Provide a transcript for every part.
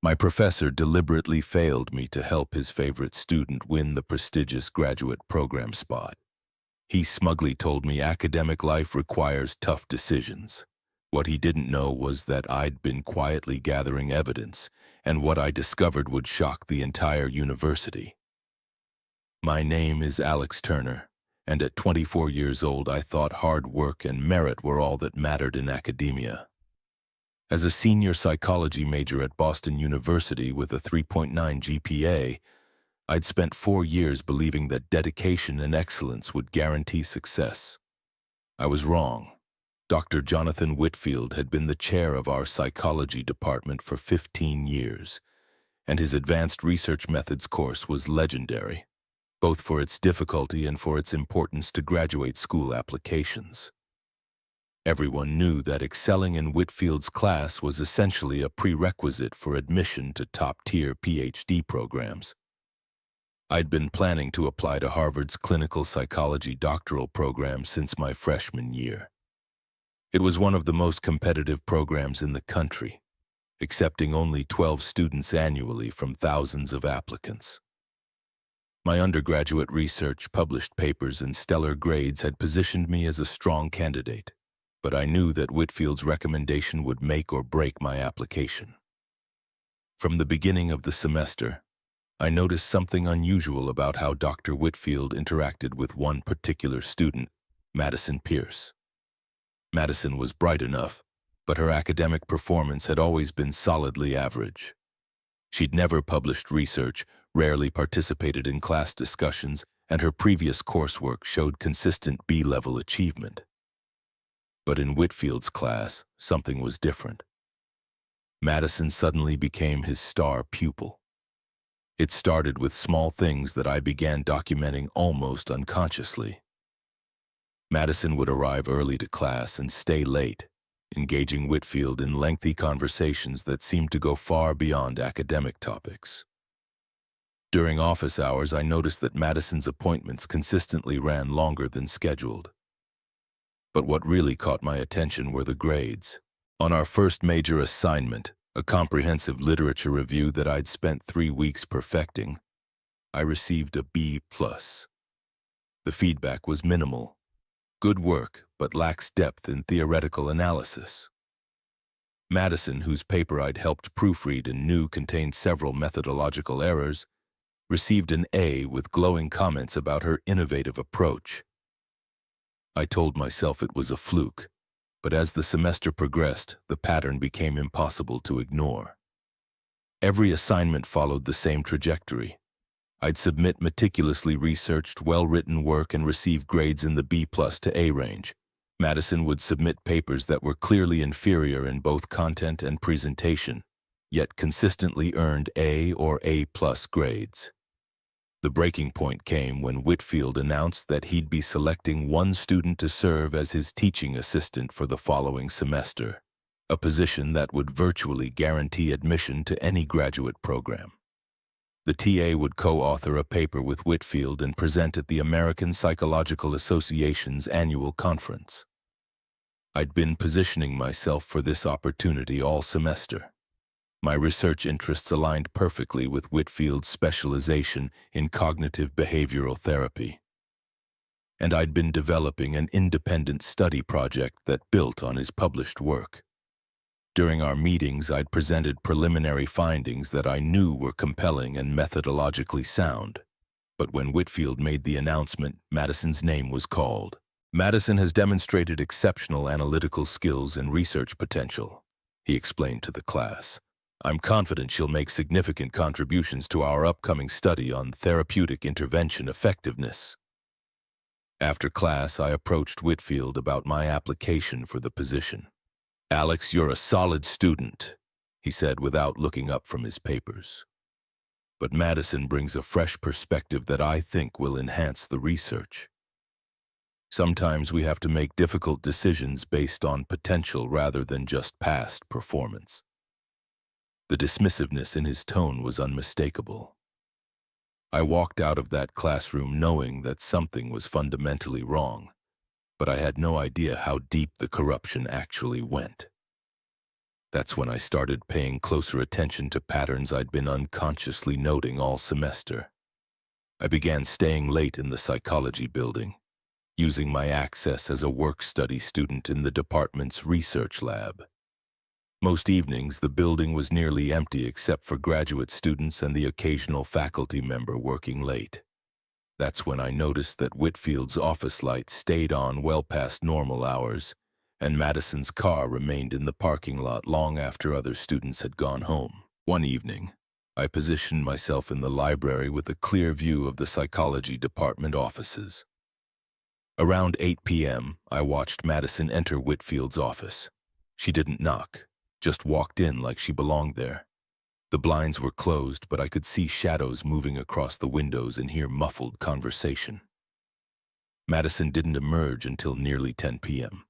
My professor deliberately failed me to help his favorite student win the prestigious graduate program spot. He smugly told me academic life requires tough decisions. What he didn't know was that I'd been quietly gathering evidence, and what I discovered would shock the entire university. My name is Alex Turner, and at 24 years old I thought hard work and merit were all that mattered in academia. As a senior psychology major at Boston University with a 3.9 GPA, I'd spent 4 years believing that dedication and excellence would guarantee success. I was wrong. Dr. Jonathan Whitfield had been the chair of our psychology department for 15 years, and his advanced research methods course was legendary, both for its difficulty and for its importance to graduate school applications. Everyone knew that excelling in Whitfield's class was essentially a prerequisite for admission to top-tier PhD programs. I'd been planning to apply to Harvard's clinical psychology doctoral program since my freshman year. It was one of the most competitive programs in the country, accepting only 12 students annually from thousands of applicants. My undergraduate research, published papers, and stellar grades had positioned me as a strong candidate, but I knew that Whitfield's recommendation would make or break my application. From the beginning of the semester, I noticed something unusual about how Dr. Whitfield interacted with one particular student, Madison Pierce. Madison was bright enough, but her academic performance had always been solidly average. She'd never published research, rarely participated in class discussions, and her previous coursework showed consistent B-level achievement. But in Whitfield's class, something was different. Madison suddenly became his star pupil. It started with small things that I began documenting almost unconsciously. Madison would arrive early to class and stay late, engaging Whitfield in lengthy conversations that seemed to go far beyond academic topics. During office hours, I noticed that Madison's appointments consistently ran longer than scheduled. But what really caught my attention were the grades. On our first major assignment, a comprehensive literature review that I'd spent 3 weeks perfecting, I received a B+. The feedback was minimal. Good work, but lacks depth in theoretical analysis. Madison, whose paper I'd helped proofread and knew contained several methodological errors, received an A with glowing comments about her innovative approach. I told myself it was a fluke, but as the semester progressed, the pattern became impossible to ignore. Every assignment followed the same trajectory. I'd submit meticulously researched, well-written work and receive grades in the B+ to A range. Madison would submit papers that were clearly inferior in both content and presentation, yet consistently earned A or A+ grades. The breaking point came when Whitfield announced that he'd be selecting one student to serve as his teaching assistant for the following semester, a position that would virtually guarantee admission to any graduate program. The TA would co-author a paper with Whitfield and present at the American Psychological Association's annual conference. I'd been positioning myself for this opportunity all semester. My research interests aligned perfectly with Whitfield's specialization in cognitive behavioral therapy. And I'd been developing an independent study project that built on his published work. During our meetings, I'd presented preliminary findings that I knew were compelling and methodologically sound. But when Whitfield made the announcement, Madison's name was called. Madison has demonstrated exceptional analytical skills and research potential, he explained to the class. I'm confident she'll make significant contributions to our upcoming study on therapeutic intervention effectiveness. After class, I approached Whitfield about my application for the position. Alex, you're a solid student, he said without looking up from his papers. But Madison brings a fresh perspective that I think will enhance the research. Sometimes we have to make difficult decisions based on potential rather than just past performance. The dismissiveness in his tone was unmistakable. I walked out of that classroom knowing that something was fundamentally wrong, but I had no idea how deep the corruption actually went. That's when I started paying closer attention to patterns I'd been unconsciously noting all semester. I began staying late in the psychology building, using my access as a work-study student in the department's research lab. Most evenings, the building was nearly empty except for graduate students and the occasional faculty member working late. That's when I noticed that Whitfield's office lights stayed on well past normal hours, and Madison's car remained in the parking lot long after other students had gone home. One evening, I positioned myself in the library with a clear view of the psychology department offices. Around 8 p.m., I watched Madison enter Whitfield's office. She didn't knock, just walked in like she belonged there. The blinds were closed, but I could see shadows moving across the windows and hear muffled conversation. Madison didn't emerge until nearly 10 p.m.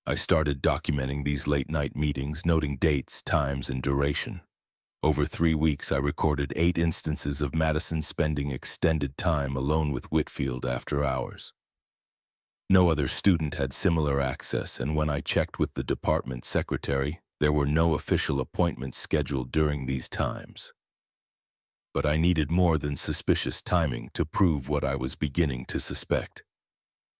I started documenting these late-night meetings, noting dates, times, and duration. Over 3 weeks, I recorded 8 instances of Madison spending extended time alone with Whitfield after hours. No other student had similar access, and when I checked with the department secretary, there were no official appointments scheduled during these times. But I needed more than suspicious timing to prove what I was beginning to suspect.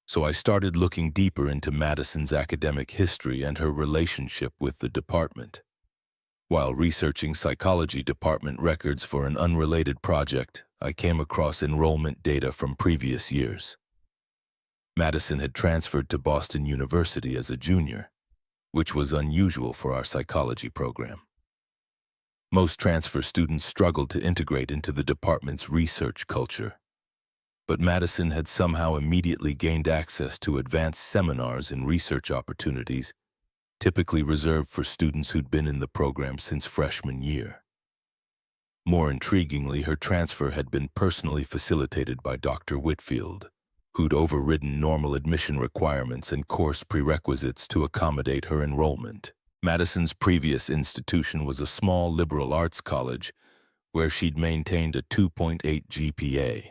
So I started looking deeper into Madison's academic history and her relationship with the department. While researching psychology department records for an unrelated project, I came across enrollment data from previous years. Madison had transferred to Boston University as a junior, which was unusual for our psychology program. Most transfer students struggled to integrate into the department's research culture, but Madison had somehow immediately gained access to advanced seminars and research opportunities, typically reserved for students who'd been in the program since freshman year. More intriguingly, her transfer had been personally facilitated by Dr. Whitfield, who'd overridden normal admission requirements and course prerequisites to accommodate her enrollment. Madison's previous institution was a small liberal arts college where she'd maintained a 2.8 GPA.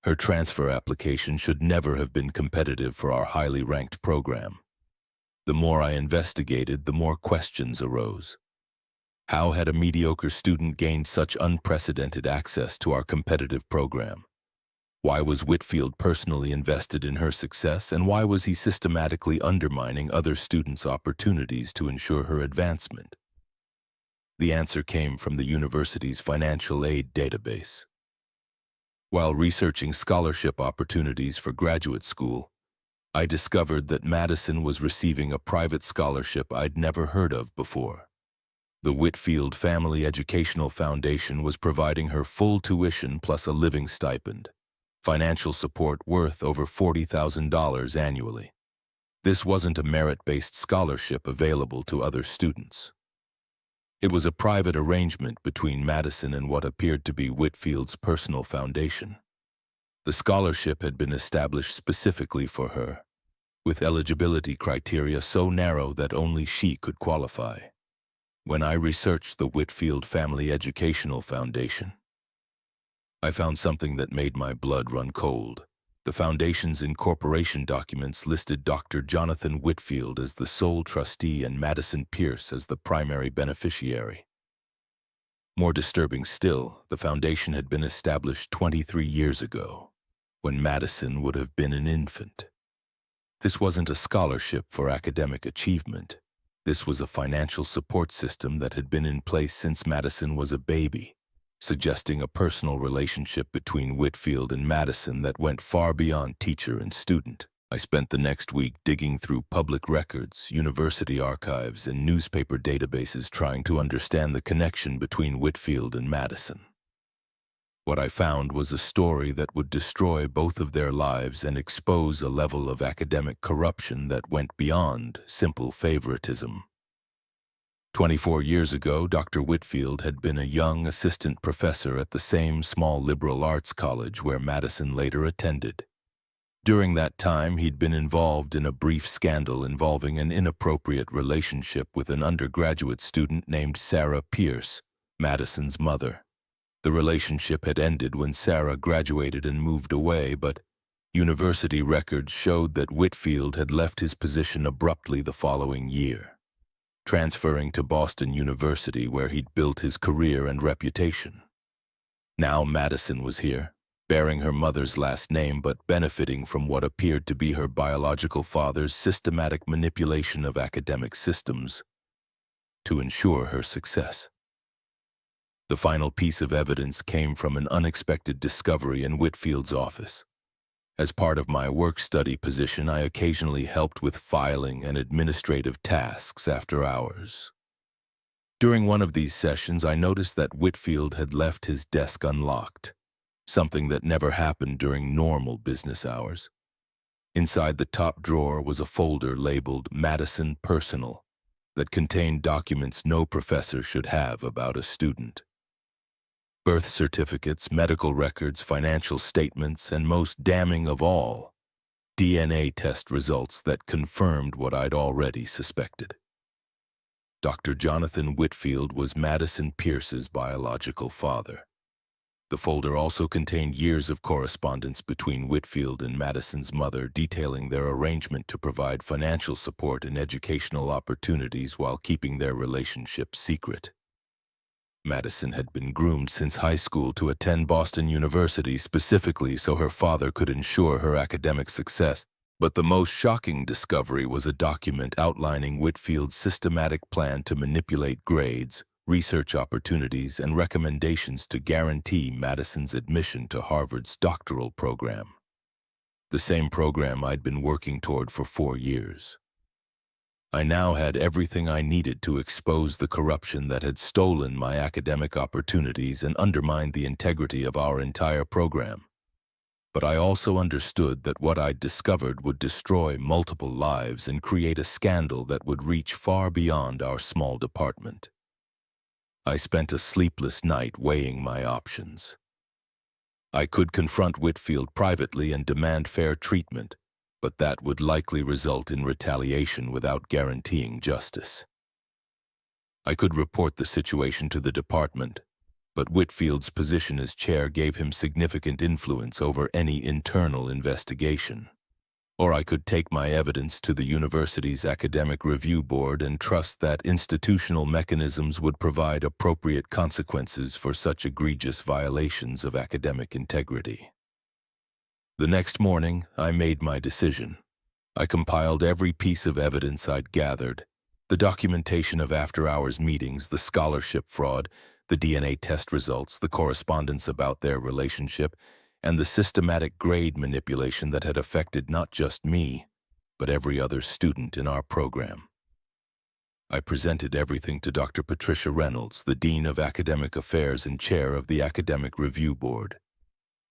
Her transfer application should never have been competitive for our highly ranked program. The more I investigated, the more questions arose. How had a mediocre student gained such unprecedented access to our competitive program? Why was Whitfield personally invested in her success, and why was he systematically undermining other students' opportunities to ensure her advancement? The answer came from the university's financial aid database. While researching scholarship opportunities for graduate school, I discovered that Madison was receiving a private scholarship I'd never heard of before. The Whitfield Family Educational Foundation was providing her full tuition plus a living stipend, financial support worth over $40,000 annually. This wasn't a merit-based scholarship available to other students. It was a private arrangement between Madison and what appeared to be Whitfield's personal foundation. The scholarship had been established specifically for her, with eligibility criteria so narrow that only she could qualify. When I researched the Whitfield Family Educational Foundation, I found something that made my blood run cold. The foundation's incorporation documents listed Dr. Jonathan Whitfield as the sole trustee and Madison Pierce as the primary beneficiary. More disturbing still, the foundation had been established 23 years ago, when Madison would have been an infant. This wasn't a scholarship for academic achievement. This was a financial support system that had been in place since Madison was a baby, suggesting a personal relationship between Whitfield and Madison that went far beyond teacher and student. I spent the next week digging through public records, university archives, and newspaper databases trying to understand the connection between Whitfield and Madison. What I found was a story that would destroy both of their lives and expose a level of academic corruption that went beyond simple favoritism. 24 years ago, Dr. Whitfield had been a young assistant professor at the same small liberal arts college where Madison later attended. During that time, he'd been involved in a brief scandal involving an inappropriate relationship with an undergraduate student named Sarah Pierce, Madison's mother. The relationship had ended when Sarah graduated and moved away, but university records showed that Whitfield had left his position abruptly the following year. transferring to Boston University where he'd built his career and reputation. Now Madison was here, bearing her mother's last name but benefiting from what appeared to be her biological father's systematic manipulation of academic systems to ensure her success. The final piece of evidence came from an unexpected discovery in Whitfield's office. As part of my work-study position, I occasionally helped with filing and administrative tasks after hours. During one of these sessions, I noticed that Whitfield had left his desk unlocked, something that never happened during normal business hours. Inside the top drawer was a folder labeled Madison Personal that contained documents no professor should have about a student. Birth certificates, medical records, financial statements, and most damning of all, DNA test results that confirmed what I'd already suspected. Dr. Jonathan Whitfield was Madison Pierce's biological father. The folder also contained years of correspondence between Whitfield and Madison's mother detailing their arrangement to provide financial support and educational opportunities while keeping their relationship secret. Madison had been groomed since high school to attend Boston University specifically so her father could ensure her academic success. But the most shocking discovery was a document outlining Whitfield's systematic plan to manipulate grades, research opportunities, and recommendations to guarantee Madison's admission to Harvard's doctoral program. The same program I'd been working toward for 4 years. I now had everything I needed to expose the corruption that had stolen my academic opportunities and undermined the integrity of our entire program. But I also understood that what I'd discovered would destroy multiple lives and create a scandal that would reach far beyond our small department. I spent a sleepless night weighing my options. I could confront Whitfield privately and demand fair treatment, but that would likely result in retaliation without guaranteeing justice. I could report the situation to the department, but Whitfield's position as chair gave him significant influence over any internal investigation. Or I could take my evidence to the university's academic review board and trust that institutional mechanisms would provide appropriate consequences for such egregious violations of academic integrity. The next morning, I made my decision. I compiled every piece of evidence I'd gathered, the documentation of after-hours meetings, the scholarship fraud, the DNA test results, the correspondence about their relationship, and the systematic grade manipulation that had affected not just me, but every other student in our program. I presented everything to Dr. Patricia Reynolds, the Dean of Academic Affairs and Chair of the Academic Review Board.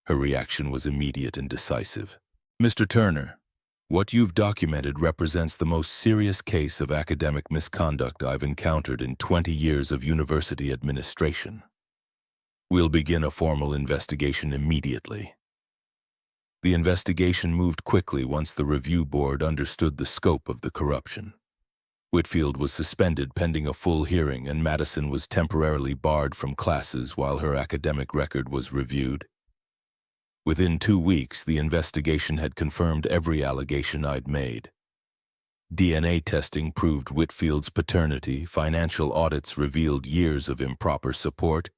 Her reaction was immediate and decisive. "Mr. Turner, what you've documented represents the most serious case of academic misconduct I've encountered in 20 years of university administration. We'll begin a formal investigation immediately." The investigation moved quickly once the review board understood the scope of the corruption. Whitfield was suspended pending a full hearing, and Madison was temporarily barred from classes while her academic record was reviewed. Within 2 weeks, the investigation had confirmed every allegation I'd made. DNA testing proved Whitfield's paternity, financial audits revealed years of improper support,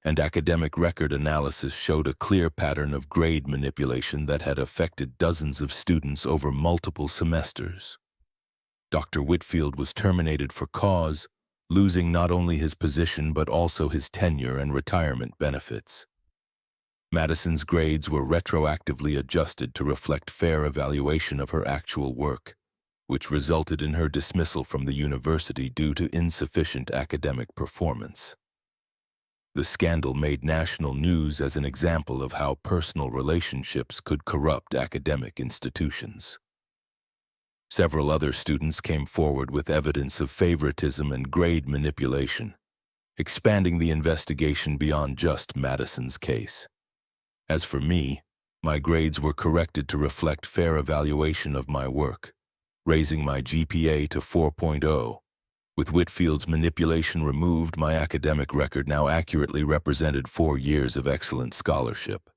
and academic record analysis showed a clear pattern of grade manipulation that had affected dozens of students over multiple semesters. Dr. Whitfield was terminated for cause, losing not only his position but also his tenure and retirement benefits. Madison's grades were retroactively adjusted to reflect fair evaluation of her actual work, which resulted in her dismissal from the university due to insufficient academic performance. The scandal made national news as an example of how personal relationships could corrupt academic institutions. Several other students came forward with evidence of favoritism and grade manipulation, expanding the investigation beyond just Madison's case. As for me, my grades were corrected to reflect fair evaluation of my work, raising my GPA to 4.0. With Whitfield's manipulation removed, my academic record now accurately represented 4 years of excellent scholarship.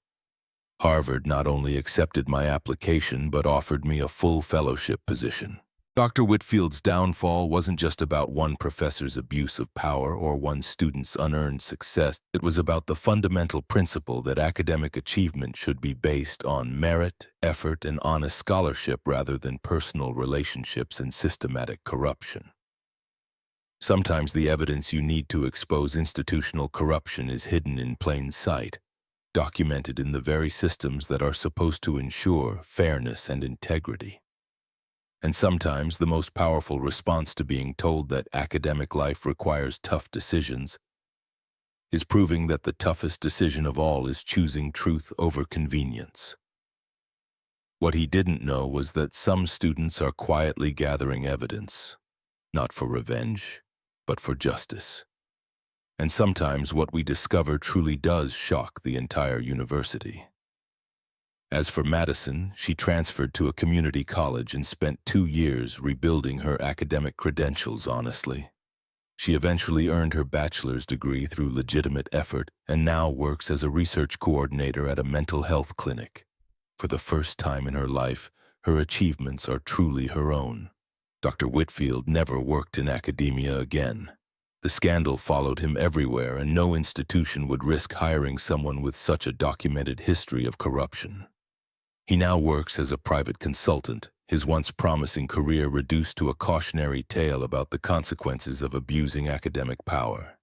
Harvard not only accepted my application but offered me a full fellowship position. Dr. Whitfield's downfall wasn't just about one professor's abuse of power or one student's unearned success. It was about the fundamental principle that academic achievement should be based on merit, effort, and honest scholarship rather than personal relationships and systematic corruption. Sometimes the evidence you need to expose institutional corruption is hidden in plain sight, documented in the very systems that are supposed to ensure fairness and integrity. And sometimes the most powerful response to being told that academic life requires tough decisions is proving that the toughest decision of all is choosing truth over convenience. What he didn't know was that some students are quietly gathering evidence, not for revenge, but for justice. And sometimes what we discover truly does shock the entire university. As for Madison, she transferred to a community college and spent 2 years rebuilding her academic credentials honestly. She eventually earned her bachelor's degree through legitimate effort and now works as a research coordinator at a mental health clinic. For the first time in her life, her achievements are truly her own. Dr. Whitfield never worked in academia again. The scandal followed him everywhere, and no institution would risk hiring someone with such a documented history of corruption. He now works as a private consultant, his once promising career reduced to a cautionary tale about the consequences of abusing academic power.